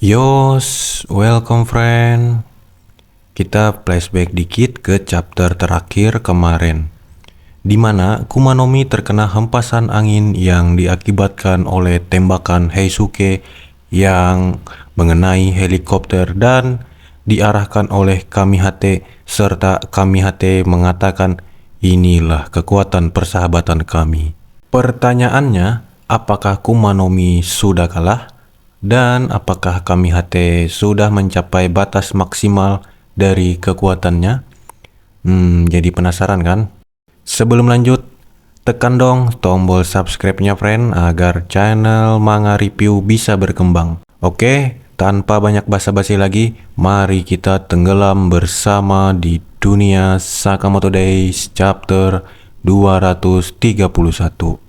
Yos, welcome friend. Kita flashback dikit ke chapter terakhir kemarin, di mana Kumanomi terkena hempasan angin yang diakibatkan oleh tembakan Heisuke yang mengenai helikopter dan diarahkan oleh Kamihate, serta Kamihate mengatakan, "Inilah kekuatan persahabatan kami." Pertanyaannya, apakah Kumanomi sudah kalah? Dan apakah Kamihate sudah mencapai batas maksimal dari kekuatannya? Jadi penasaran kan? Sebelum lanjut, tekan dong tombol subscribe-nya friend agar channel Manga Review bisa berkembang. Oke, tanpa banyak basa-basi lagi, mari kita tenggelam bersama di dunia Sakamoto Days chapter 231.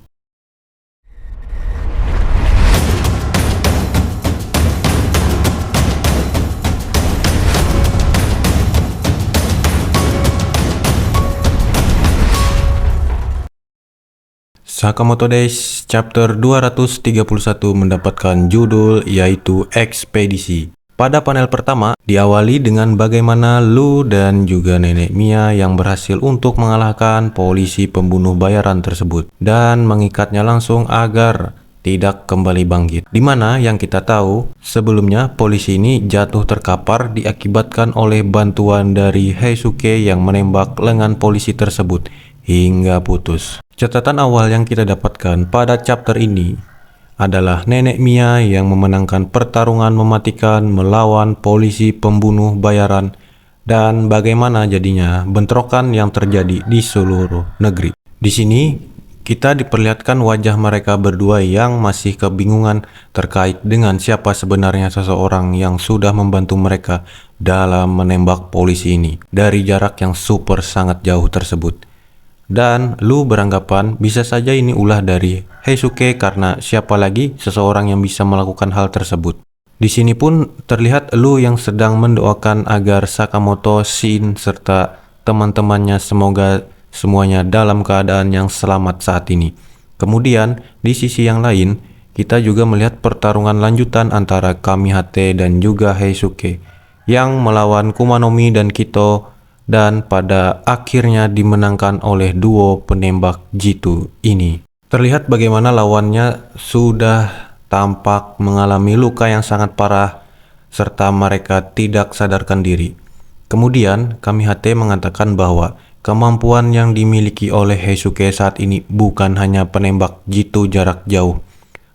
Sakamoto Days chapter 231 mendapatkan judul yaitu Ekspedisi. Pada panel pertama, diawali dengan bagaimana Lu dan juga Nenek Mia yang berhasil untuk mengalahkan polisi pembunuh bayaran tersebut dan mengikatnya langsung agar tidak kembali bangkit. Dimana yang kita tahu, sebelumnya polisi ini jatuh terkapar diakibatkan oleh bantuan dari Heisuke yang menembak lengan polisi tersebut hingga putus. Catatan awal yang kita dapatkan pada chapter ini adalah Nenek Mia yang memenangkan pertarungan mematikan melawan polisi pembunuh bayaran dan bagaimana jadinya bentrokan yang terjadi di seluruh negeri. Di sini kita diperlihatkan wajah mereka berdua yang masih kebingungan terkait dengan siapa sebenarnya seseorang yang sudah membantu mereka dalam menembak polisi ini dari jarak yang super sangat jauh tersebut. Dan Lu beranggapan bisa saja ini ulah dari Heisuke karena siapa lagi seseorang yang bisa melakukan hal tersebut. Di sini pun terlihat Lu yang sedang mendoakan agar Sakamoto, Shin, serta teman-temannya semoga semuanya dalam keadaan yang selamat saat ini. Kemudian di sisi yang lain kita juga melihat pertarungan lanjutan antara Kamihate dan juga Heisuke yang melawan Kumanomi dan Kito, dan pada akhirnya dimenangkan oleh duo penembak jitu ini. Terlihat bagaimana lawannya sudah tampak mengalami luka yang sangat parah serta mereka tidak sadarkan diri. Kemudian Kamihate mengatakan bahwa kemampuan yang dimiliki oleh Heisuke saat ini bukan hanya penembak jitu jarak jauh,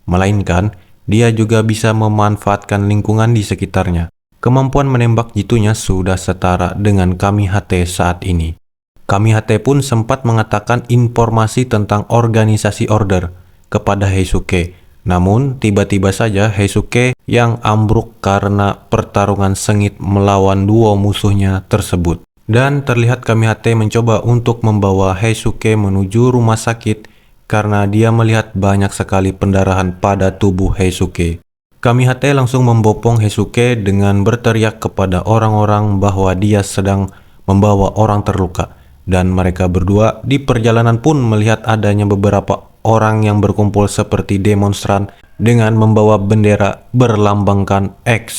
melainkan dia juga bisa memanfaatkan lingkungan di sekitarnya. Kemampuan menembak jitunya sudah setara dengan Kamihate saat ini. Kamihate pun sempat mengatakan informasi tentang organisasi order kepada Heisuke. Namun tiba-tiba saja Heisuke yang ambruk karena pertarungan sengit melawan duo musuhnya tersebut. Dan terlihat Kamihate mencoba untuk membawa Heisuke menuju rumah sakit karena dia melihat banyak sekali pendarahan pada tubuh Heisuke. Kamihate langsung membopong Heisuke dengan berteriak kepada orang-orang bahwa dia sedang membawa orang terluka. Dan mereka berdua di perjalanan pun melihat adanya beberapa orang yang berkumpul seperti demonstran dengan membawa bendera berlambangkan X.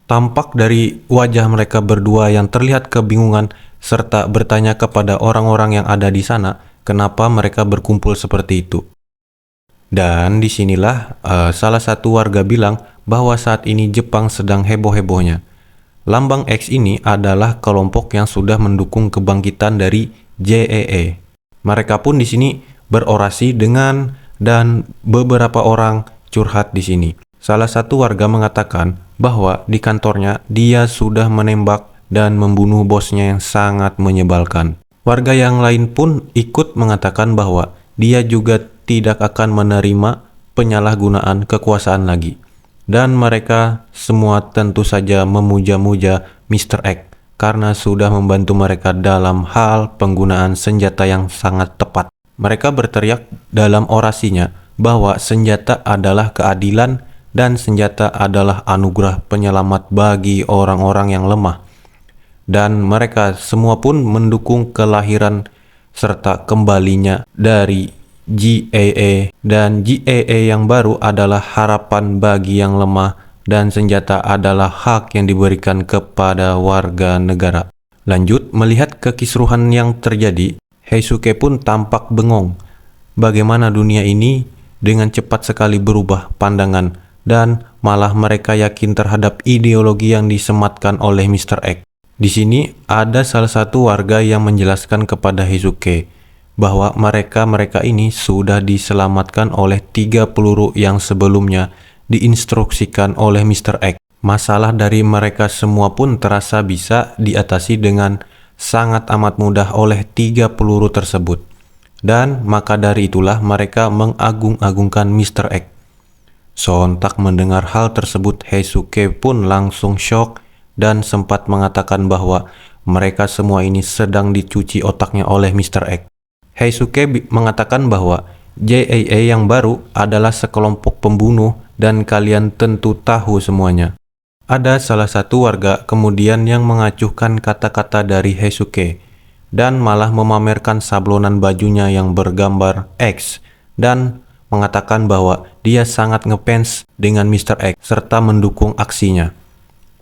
Tampak dari wajah mereka berdua yang terlihat kebingungan serta bertanya kepada orang-orang yang ada di sana kenapa mereka berkumpul seperti itu. Dan disinilah salah satu warga bilang bahwa saat ini Jepang sedang heboh-hebohnya. Lambang X ini adalah kelompok yang sudah mendukung kebangkitan dari JEE. Mereka pun di sini berorasi dan beberapa orang curhat di sini. Salah satu warga mengatakan bahwa di kantornya dia sudah menembak dan membunuh bosnya yang sangat menyebalkan. Warga yang lain pun ikut mengatakan bahwa dia juga tidak akan menerima penyalahgunaan kekuasaan lagi. Dan mereka semua tentu saja memuja-muja Mr. X karena sudah membantu mereka dalam hal penggunaan senjata yang sangat tepat. Mereka berteriak dalam orasinya bahwa senjata adalah keadilan dan senjata adalah anugerah penyelamat bagi orang-orang yang lemah. Dan mereka semua pun mendukung kelahiran serta kembalinya dari GAA, dan GAA yang baru adalah harapan bagi yang lemah dan senjata adalah hak yang diberikan kepada warga negara. Lanjut, melihat kekisruhan yang terjadi, Heisuke pun tampak bengong. Bagaimana dunia ini dengan cepat sekali berubah pandangan dan malah mereka yakin terhadap ideologi yang disematkan oleh Mr. X. Di sini ada salah satu warga yang menjelaskan kepada Heisuke bahwa mereka ini sudah diselamatkan oleh 3 peluru yang sebelumnya diinstruksikan oleh Mr. X. Masalah dari mereka semua pun terasa bisa diatasi dengan sangat amat mudah oleh 3 peluru tersebut. Dan maka dari itulah mereka mengagung-agungkan Mr. X. Sontak mendengar hal tersebut, Heisuke pun langsung syok dan sempat mengatakan bahwa mereka semua ini sedang dicuci otaknya oleh Mr. X. Heisuke mengatakan bahwa JAA yang baru adalah sekelompok pembunuh dan kalian tentu tahu semuanya. Ada salah satu warga kemudian yang mengacuhkan kata-kata dari Heisuke dan malah memamerkan sablonan bajunya yang bergambar X dan mengatakan bahwa dia sangat ngefans dengan Mr. X serta mendukung aksinya.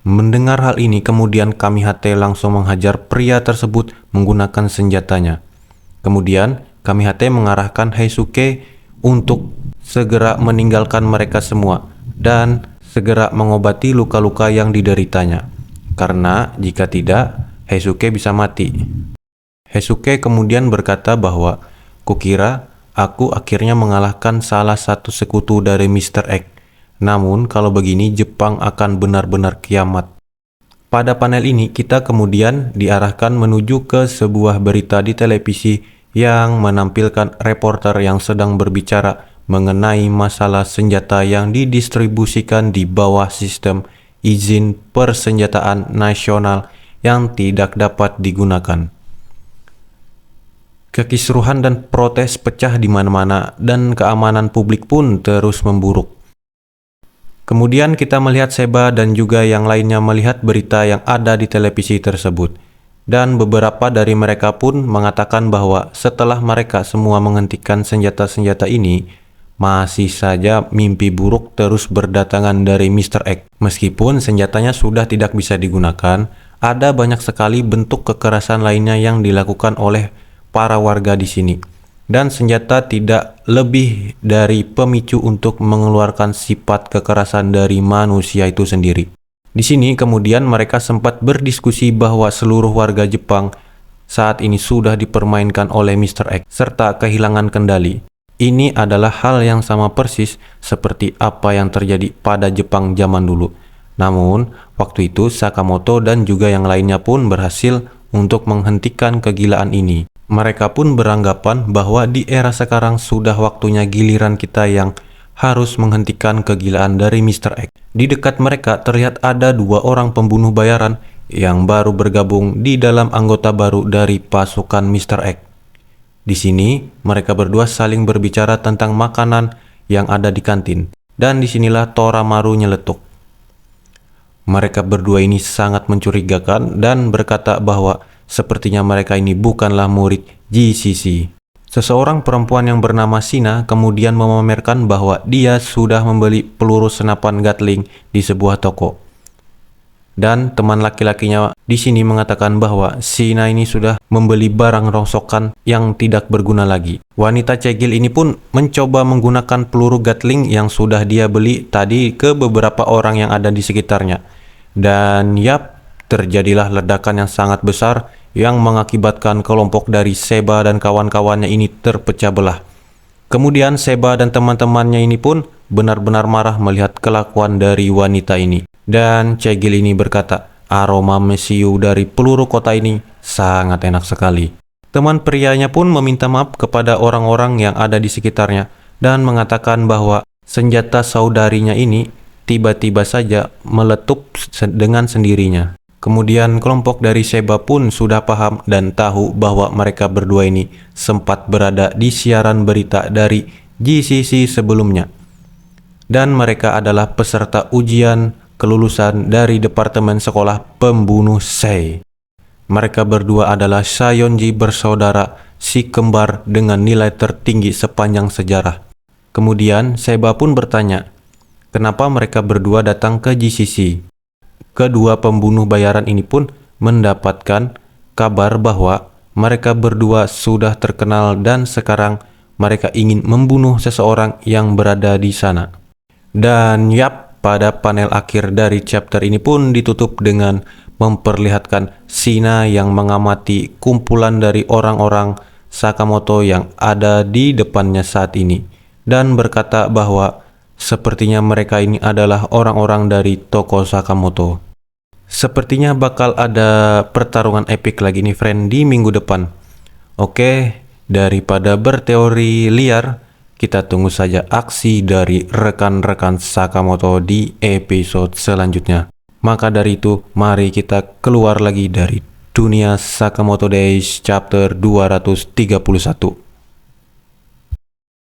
Mendengar hal ini kemudian Kamihate langsung menghajar pria tersebut menggunakan senjatanya. Kemudian Kamihate mengarahkan Heisuke untuk segera meninggalkan mereka semua dan segera mengobati luka-luka yang dideritanya, karena jika tidak, Heisuke bisa mati. Heisuke kemudian berkata bahwa, "Kukira aku akhirnya mengalahkan salah satu sekutu dari Mr. X. Namun kalau begini Jepang akan benar-benar kiamat." Pada panel ini kita kemudian diarahkan menuju ke sebuah berita di televisi yang menampilkan reporter yang sedang berbicara mengenai masalah senjata yang didistribusikan di bawah sistem izin persenjataan nasional yang tidak dapat digunakan. Kekisruhan dan protes pecah di mana-mana dan keamanan publik pun terus memburuk. Kemudian kita melihat Seba dan juga yang lainnya melihat berita yang ada di televisi tersebut. Dan beberapa dari mereka pun mengatakan bahwa setelah mereka semua menghentikan senjata-senjata ini, masih saja mimpi buruk terus berdatangan dari Mr. X. Meskipun senjatanya sudah tidak bisa digunakan, ada banyak sekali bentuk kekerasan lainnya yang dilakukan oleh para warga di sini. Dan senjata tidak lebih dari pemicu untuk mengeluarkan sifat kekerasan dari manusia itu sendiri. Di sini kemudian mereka sempat berdiskusi bahwa seluruh warga Jepang saat ini sudah dipermainkan oleh Mr. X serta kehilangan kendali. Ini adalah hal yang sama persis seperti apa yang terjadi pada Jepang zaman dulu. Namun, waktu itu Sakamoto dan juga yang lainnya pun berhasil untuk menghentikan kegilaan ini. Mereka pun beranggapan bahwa di era sekarang sudah waktunya giliran kita yang harus menghentikan kegilaan dari Mr. X. Di dekat mereka terlihat ada 2 orang pembunuh bayaran yang baru bergabung di dalam anggota baru dari pasukan Mr. X. Di sini, mereka berdua saling berbicara tentang makanan yang ada di kantin. Dan disinilah Toramaru nyeletuk. Mereka berdua ini sangat mencurigakan dan berkata bahwa sepertinya mereka ini bukanlah murid GCC. Seseorang perempuan yang bernama Shina kemudian memamerkan bahwa dia sudah membeli peluru senapan Gatling di sebuah toko. Dan teman laki-lakinya di sini mengatakan bahwa Shina ini sudah membeli barang rongsokan yang tidak berguna lagi. Wanita cegil ini pun mencoba menggunakan peluru Gatling yang sudah dia beli tadi ke beberapa orang yang ada di sekitarnya. Dan yap, terjadilah ledakan yang sangat besar yang mengakibatkan kelompok dari Seba dan kawan-kawannya ini terpecah belah. Kemudian Seba dan teman-temannya ini pun benar-benar marah melihat kelakuan dari wanita ini. Dan cegil ini berkata, aroma mesiu dari peluru kota ini sangat enak sekali. Teman prianya pun meminta maaf kepada orang-orang yang ada di sekitarnya dan mengatakan bahwa senjata saudarinya ini tiba-tiba saja meletup dengan sendirinya. Kemudian kelompok dari Seba pun sudah paham dan tahu bahwa mereka berdua ini sempat berada di siaran berita dari GCC sebelumnya. Dan mereka adalah peserta ujian kelulusan dari Departemen Sekolah Pembunuh Sei. Mereka berdua adalah Sayonji bersaudara, si kembar dengan nilai tertinggi sepanjang sejarah. Kemudian Seba pun bertanya, kenapa mereka berdua datang ke GCC. Kedua pembunuh bayaran ini pun mendapatkan kabar bahwa mereka berdua sudah terkenal dan sekarang mereka ingin membunuh seseorang yang berada di sana. Dan yap, pada panel akhir dari chapter ini pun ditutup dengan memperlihatkan Shina yang mengamati kumpulan dari orang-orang Sakamoto yang ada di depannya saat ini dan berkata bahwa sepertinya mereka ini adalah orang-orang dari toko Sakamoto. Sepertinya bakal ada pertarungan epik lagi nih friend di minggu depan. Oke, daripada berteori liar, kita tunggu saja aksi dari rekan-rekan Sakamoto di episode selanjutnya. Maka dari itu, mari kita keluar lagi dari dunia Sakamoto Days chapter 231.